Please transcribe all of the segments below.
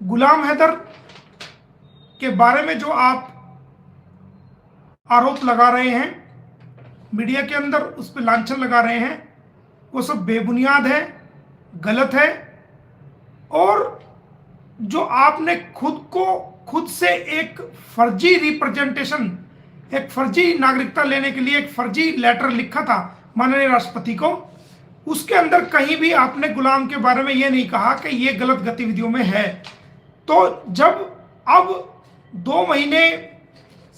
गुलाम हैदर के बारे में जो आप आरोप लगा रहे हैं, मीडिया के अंदर उस पर लांछन लगा रहे हैं, वो सब बेबुनियाद है, गलत है। और जो आपने खुद से एक फर्जी रिप्रेजेंटेशन, एक फर्जी नागरिकता लेने के लिए एक फर्जी लेटर लिखा था माननीय राष्ट्रपति को, उसके अंदर कहीं भी आपने गुलाम के बारे में यह नहीं कहा कि यह गलत गतिविधियों में है। तो जब अब 2 महीने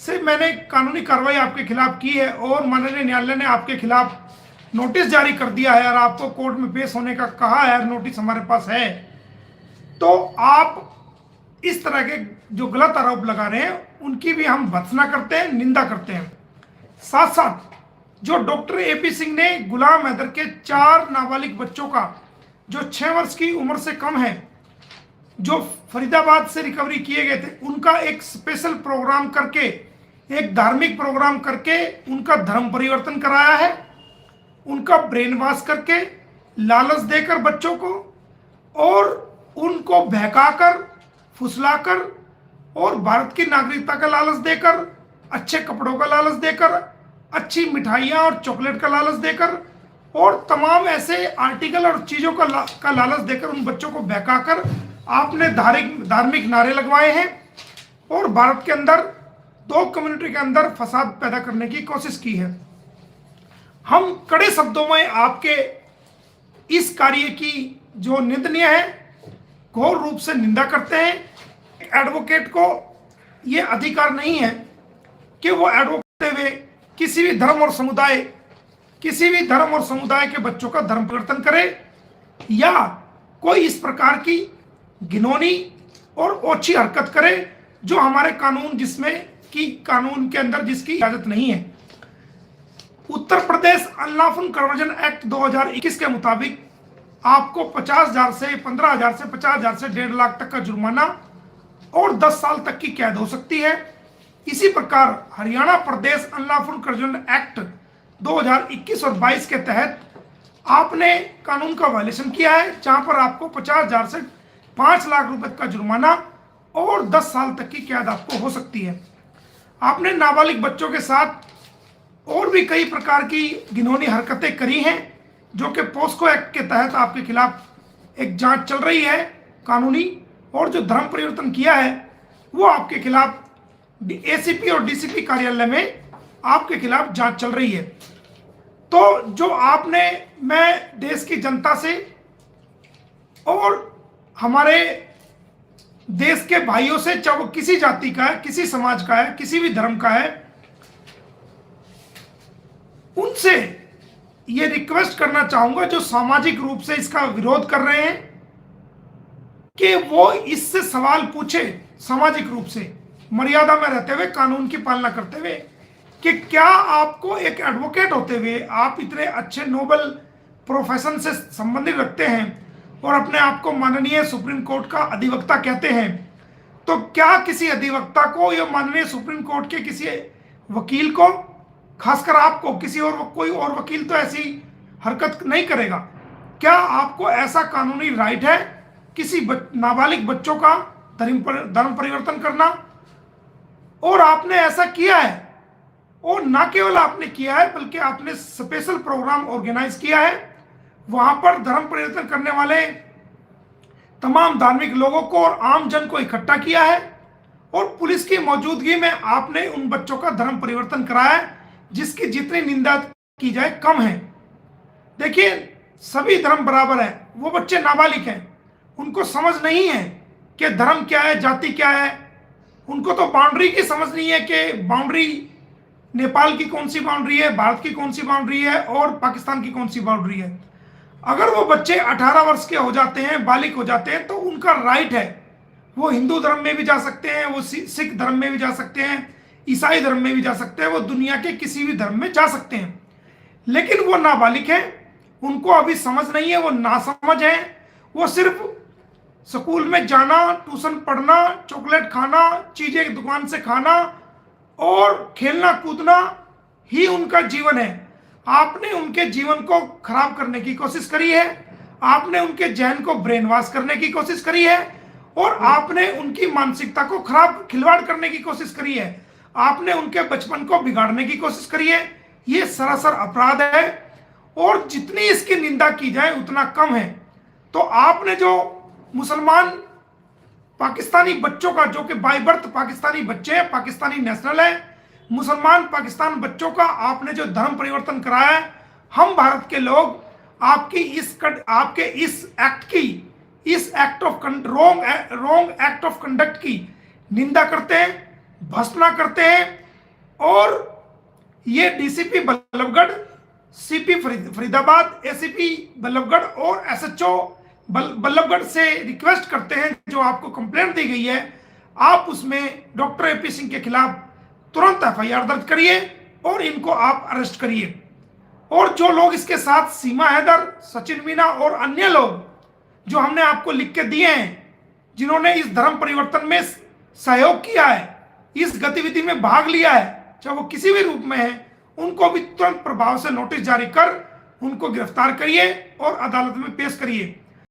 से मैंने कानूनी कार्रवाई आपके खिलाफ की है और माननीय न्यायालय ने आपके खिलाफ नोटिस जारी कर दिया है और आपको कोर्ट में पेश होने का कहा है, नोटिस हमारे पास है, तो आप इस तरह के जो गलत आरोप लगा रहे हैं उनकी भी हम भर्त्सना करते हैं, निंदा करते हैं। साथ साथ जो डॉक्टर एपी सिंह ने गुलाम हैदर के 4 नाबालिग बच्चों का जो 6 वर्ष की उम्र से कम है, जो फरीदाबाद से रिकवरी किए गए थे, उनका एक स्पेशल प्रोग्राम करके, एक धार्मिक प्रोग्राम करके उनका धर्म परिवर्तन कराया है, उनका ब्रेन वॉश करके, लालच देकर बच्चों को और उनको बहकाकर, फुसलाकर और भारत की नागरिकता का लालच देकर, अच्छे कपड़ों का लालच देकर, अच्छी मिठाइयाँ और चॉकलेट का लालच देकर और तमाम ऐसे आर्टिकल और चीज़ों का लालच देकर उन बच्चों को बहकाकर आपने धार्मिक नारे लगवाए हैं और भारत के अंदर 2 कम्युनिटी के अंदर फसाद पैदा करने की कोशिश की है। हम कड़े शब्दों में आपके इस कार्य की जो निंदनीय है, घोर रूप से निंदा करते हैं। एडवोकेट को यह अधिकार नहीं है कि वो एडवोकेट हुए किसी भी धर्म और समुदाय के बच्चों का धर्म परिवर्तन करे या कोई इस प्रकार की घिनौनी और ओछी हरकत करे जो हमारे कानून के अंदर जिसकी इजाजत नहीं है। Uttar Pradesh unlawful conversion act 2021 के मुताबिक आपको 50,000 से 15,000 से 50,000 से 1.5 लाख तक का जुर्माना और 10 साल तक की कैद हो सकती है। इसी प्रकार हरियाणा प्रदेश अनलॉफुल कन्वर्जन एक्ट 2021 और 22 के तहत आपने कानून का वायलेशन किया है, जहां पर आपको 50,000 से 5 लाख रुपए का जुर्माना और 10 साल तक की कैद आपको हो सकती है। आपने नाबालिग बच्चों के साथ और भी कई प्रकार की घिनौनी हरकतें करी हैं, जो कि पोस्को एक्ट के तहत आपके खिलाफ एक जांच चल रही है कानूनी, और जो धर्म परिवर्तन किया है वो आपके खिलाफ एसीपी और डीसीपी कार्यालय में आपके खिलाफ जांच चल रही है। तो जो मैं देश की जनता से और हमारे देश के भाइयों से, चाहे वो किसी जाति का है, किसी समाज का है, किसी भी धर्म का है, उनसे ये रिक्वेस्ट करना चाहूंगा जो सामाजिक रूप से इसका विरोध कर रहे हैं कि वो इससे सवाल पूछे, सामाजिक रूप से मर्यादा में रहते हुए, कानून की पालना करते हुए, कि क्या आपको एक एडवोकेट होते हुए आप इतने अच्छे नोबल प्रोफेशन से संबंधित रखते हैं और अपने आप को माननीय सुप्रीम कोर्ट का अधिवक्ता कहते हैं, तो क्या किसी अधिवक्ता को या माननीय सुप्रीम कोर्ट के किसी वकील को, खासकर आपको, किसी और कोई और वकील तो ऐसी हरकत नहीं करेगा, क्या आपको ऐसा कानूनी राइट है किसी नाबालिग बच्चों का धर्म परिवर्तन करना? और आपने ऐसा किया है, और ना केवल आपने किया है बल्कि आपने स्पेशल प्रोग्राम ऑर्गेनाइज किया है, वहां पर धर्म परिवर्तन करने वाले तमाम धार्मिक लोगों को और आम जन को इकट्ठा किया है और पुलिस की मौजूदगी में आपने उन बच्चों का धर्म परिवर्तन कराया है, जिसकी जितनी निंदा की जाए कम है। देखिए, सभी धर्म बराबर है, वो बच्चे नाबालिग हैं, उनको समझ नहीं है कि धर्म क्या है, जाति क्या है, उनको तो बाउंड्री की समझ नहीं है कि बाउंड्री नेपाल की कौन सी बाउंड्री है, भारत की कौन सी बाउंड्री है और पाकिस्तान की कौन सी बाउंड्री है। अगर वो बच्चे 18 वर्ष के हो जाते हैं, बालिग हो जाते हैं, तो उनका राइट है, वो हिंदू धर्म में भी जा सकते हैं, वो सिख धर्म में भी जा सकते हैं, ईसाई धर्म में भी जा सकते हैं, वो दुनिया के किसी भी धर्म में जा सकते हैं। लेकिन वो नाबालिग हैं, उनको अभी समझ नहीं है, वो नासमझ हैं, वो सिर्फ स्कूल में जाना, ट्यूशन पढ़ना, चॉकलेट खाना, चीजें दुकान से खाना और खेलना कूदना ही उनका जीवन है। आपने उनके जीवन को खराब करने की कोशिश करी है, आपने उनके जहन को ब्रेन वॉश करने की कोशिश करी है और आपने उनकी मानसिकता को खिलवाड़ करने की कोशिश करी है, आपने उनके बचपन को बिगाड़ने की कोशिश करी है। ये सरासर अपराध है और जितनी इसकी निंदा की जाए उतना कम है। तो आपने जो मुसलमान पाकिस्तानी बच्चों का, जो कि बाय बर्थ पाकिस्तानी बच्चे हैं, पाकिस्तानी नेशनल है, मुसलमान पाकिस्तान बच्चों का आपने जो धर्म परिवर्तन कराया है, हम भारत के लोग आपके इस एक्ट की, इस act of wrong act of conduct की निंदा करते हैं, भर्त्सना करते हैं। और ये DCP Ballabhgarh, CP Faridabad, ACP Ballabhgarh और एसएचओ बल्लभगढ़ से रिक्वेस्ट करते हैं, जो आपको कंप्लेंट दी गई है आप उसमें डॉक्टर एपी सिंह के खिलाफ तुरंत एफआईआर दर्ज करिए और इनको आप अरेस्ट करिए। और जो लोग इसके साथ, सीमा हैदर, सचिन मीना और अन्य लोग जो हमने आपको लिख के दिए हैं, जिन्होंने इस धर्म परिवर्तन में सहयोग किया है, इस गतिविधि में भाग लिया है, चाहे वो किसी भी रूप में है, उनको भी तुरंत प्रभाव से नोटिस जारी कर उनको गिरफ्तार करिए और अदालत में पेश करिए।